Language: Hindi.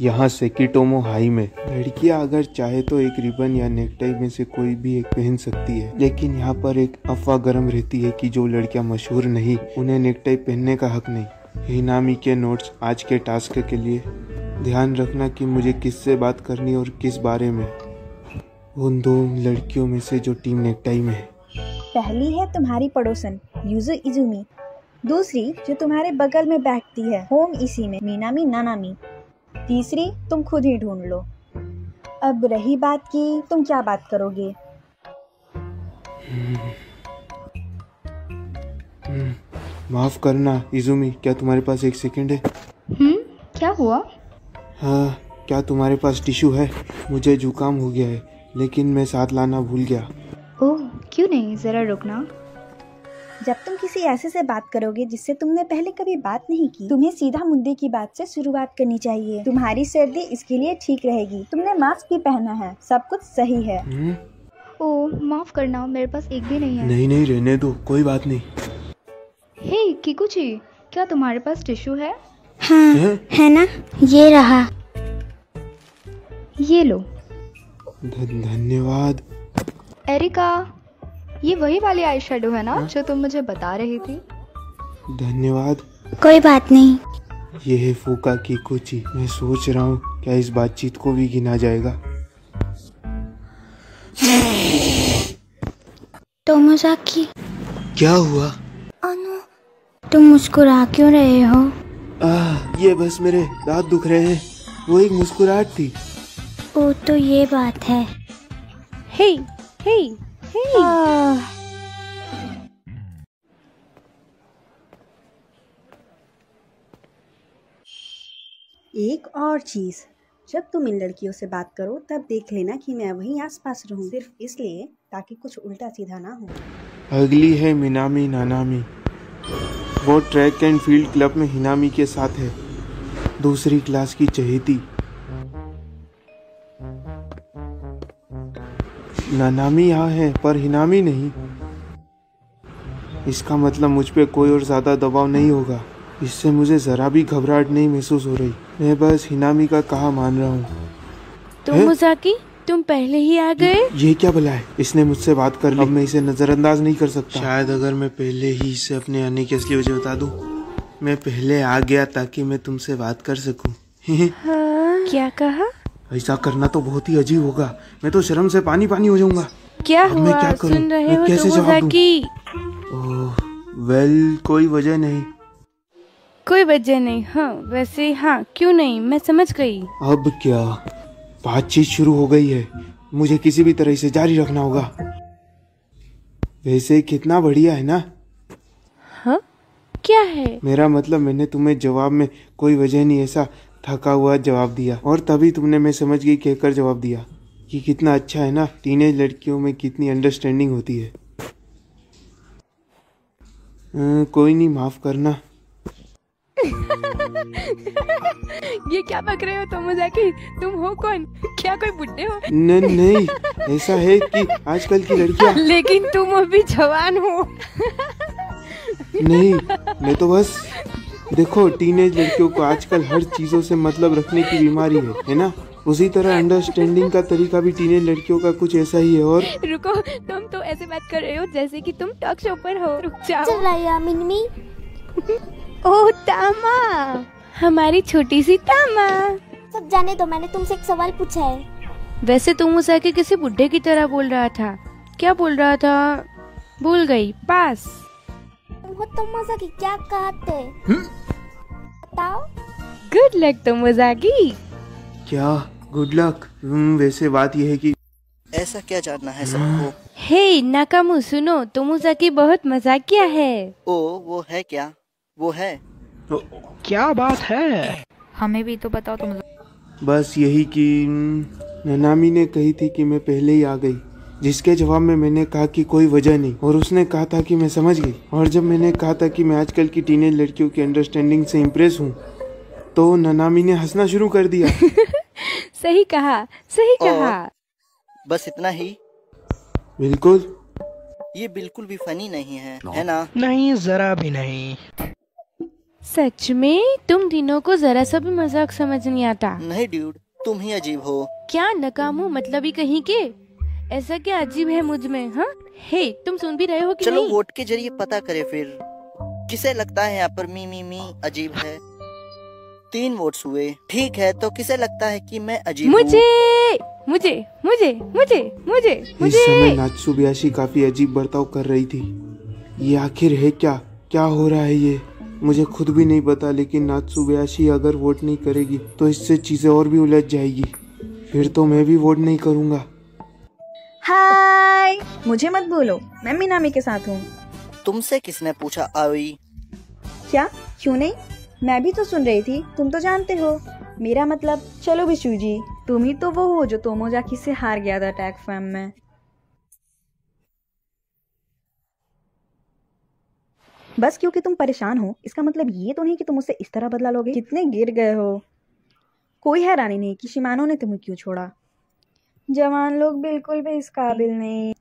यहाँ सेकिटोमो हाई में लड़कियां अगर चाहे तो एक रिबन या नेकटाई में से कोई भी एक पहन सकती है, लेकिन यहाँ पर एक अफवाह गर्म रहती है कि जो लड़कियां मशहूर नहीं उन्हें नेकटाई पहनने का हक नहीं। हिनामी के नोट्स आज के टास्क के लिए। ध्यान रखना कि मुझे किससे बात करनी और किस बारे में। उन दो लड़कियों में से जो टीम नेकटाई में है। पहली है तुम्हारी पड़ोसन यूजो इजुमी, दूसरी जो तुम्हारे बगल में बैठती है होम इसी में मीनामी नानामी, तीसरी तुम खुद ही ढूंढ लो। अब रही बात की तुम क्या बात करोगे। माफ करना इजुमी, क्या तुम्हारे पास एक सेकंड है? क्या हुआ? हाँ, क्या तुम्हारे पास टिश्यू है? मुझे जुकाम हो गया है, लेकिन मैं साथ लाना भूल गया। ओह क्यों नहीं, जरा रुकना। जब तुम किसी ऐसे से बात करोगे जिससे तुमने पहले कभी बात नहीं की, तुम्हें सीधा मुद्दे की बात से शुरुआत करनी चाहिए। तुम्हारी सर्दी इसके लिए ठीक रहेगी। तुमने मास्क भी पहना है, सब कुछ सही है। ओह माफ करना, मेरे पास एक भी नहीं है। नहीं रहने दो, कोई बात नहीं। हे किकुची, क्या तुम्हारे पास टिश्यू है? हाँ है ना, ये रहा। ये लो। धन्यवाद। एरिका, ये वही वाली आई शेडो है ना जो तुम मुझे बता रही थी? धन्यवाद। कोई बात नहीं। ये है फूका की कुची। मैं सोच रहा हूँ क्या इस बातचीत को भी गिना जाएगा। तोमोजाकी, क्या हुआ? अनु, तुम मुस्कुरा क्यों रहे हो? ये बस मेरे दांत दुख रहे हैं। वो एक मुस्कुराहट थी। ओ तो ये बात है। हे हे हे। एक और चीज, जब तुम इन लड़कियों से बात करो तब देख लेना कि मैं वहीं आसपास रहूं, सिर्फ इसलिए ताकि कुछ उल्टा सीधा ना हो। अगली है मिनामी नानामी। वो ट्रैक एंड फील्ड क्लब में हिनामी के साथ है, दूसरी क्लास की चहेती। नानामी यहाँ है पर हिनामी नहीं। इसका मतलब मुझ पे कोई और ज्यादा दबाव नहीं होगा। इससे मुझे जरा भी घबराहट नहीं महसूस हो रही। मैं बस हिनामी का कहा मान रहा हूँ। तोमोजाकी, तुम पहले ही आ गए? ये क्या भला है? इसने मुझसे बात कर ली, अब मैं इसे नजरअंदाज नहीं कर सकता। शायद अगर मैं पहले ही इसे अपने आने की असली वजह बता दूं। मैं पहले आ गया ताकि मैं तुमसे बात कर सकूं। हाँ? क्या कहा? ऐसा करना तो बहुत ही अजीब होगा। मैं तो शर्म से पानी पानी हो जाऊंगा। क्या अब हुआ? मैं क्या करूं? सुन रहे मैं हो कैसे जवाब दूं? तोमोजाकी? वेल, कोई वजह नहीं। कोई वजह नहीं। हाँ वैसे हाँ, क्यों नहीं, मैं समझ गई। अब क्या? बातचीत शुरू हो गई है। मुझे किसी भी तरह इसे जारी रखना होगा। वैसे कितना बढ़िया है ना? हाँ क्या है? मेरा मतलब मैंने तुम्हें जवाब में कोई वजह नहीं ऐसा थका हुआ जवाब दिया, और तभी तुमने मैं समझ गई कहकर जवाब दिया। कि कितना अच्छा है ना, टीनेज लड़कियों में कितनी अंडरस्टैंडिंग होती है। कोई नहीं, माफ करना। ये क्या बक रहे हो तोमोजाकी? तुम हो कौन? क्या कोई बुड्ढे हो? नहीं, ऐसा है कि आजकल की लड़कियां। लेकिन तुम अभी जवान हो। नहीं, मैं तो बस, देखो टीनेज लड़कियों को आजकल हर चीजों से मतलब रखने की बीमारी है ना? उसी तरह अंडरस्टैंडिंग का तरीका भी टीनेज लड़कियों का कुछ ऐसा ही है। और रुको, तुम तो ऐसे बात कर रहे हो जैसे कि तुम टॉक शो पर हो। रुक जाओ। चलाया मिनमी। ओह तामा, हमारी छोटी सी तामा। सब जाने दो, मैंने तुमसे एक सवाल पूछा है। वैसे तुम उसे के किसी बुड्ढे की तरह बोल रहा था। क्या बोल रहा था? भूल गई। पास। तुम हो तोमोजाकी, क्या कहते? बताओ। Good luck Tomozaki. क्या गुड लक? वैसे बात यह है कि ऐसा क्या जानना है सबको? हे नाकामू, सुनो, तोमोजाकी बहुत मजाकिया है। ओ वो है क्या? वो है? क्या बात है? हमें भी तो बताओ तुम। बस यही कि नानामी ने कही थी कि मैं पहले ही आ गई, जिसके जवाब में मैंने कहा कि कोई वजह नहीं, और उसने कहा था कि मैं समझ गई। और जब मैंने कहा था कि मैं आजकल की टीनेज लड़कियों की अंडरस्टैंडिंग से इम्प्रेस हूँ, तो नानामी ने हंसना शुरू कर दिया। सही कहा, सही कहा। बस इतना ही? बिल्कुल। ये बिल्कुल भी फनी नहीं है, है ना? नहीं, जरा भी नहीं। सच में तुम तीनों को जरा सा भी मजाक समझ नहीं आता। नहीं ड्यूड, तुम ही अजीब हो। क्या नकामो मतलब ही कहीं के। ऐसा क्या अजीब है मुझ में? हाँ हे, तुम सुन भी रहे हो कि चलो नहीं? वोट के जरिए पता करें फिर। किसे लगता है यहाँ पर मी अजीब है? 3 वोट्स हुए। ठीक है, तो किसे लगता है कि मैं अजीब हूँ? मुझे मुझे मुझे मुझे मुझे इस मुझे समय नात्सुबाशी काफी अजीब बर्ताव कर रही थी। ये आखिर है क्या? क्या हो रहा है ये? मुझे खुद भी नहीं पता, लेकिन नात्सुबाशी अगर वोट नहीं करेगी तो इससे चीजें और भी उलझ जाएगी। फिर तो मैं भी वोट नहीं करूंगा। हाय, मुझे मत बोलो, मैं मीनामी के साथ हूँ। तुमसे किसने पूछा आवी? क्या? क्यों नहीं? मैं भी तो सुन रही थी, तुम तो जानते हो। मेरा मतलब, चलो बिशूजी, तुम ही तो वो हो जो तोमोजाकी से हार गया था टैग फैम में। बस क्योंकि तुम परेशान हो, इसका मतलब ये तो नहीं कि तुम मुझसे इस तरह बदला लोगे। कितने गिर गए हो। कोई हैरानी नहीं कि शिमानो ने तुम्हें क्यों छोड़ा। जवान लोग बिल्कुल भी इस काबिल नहीं।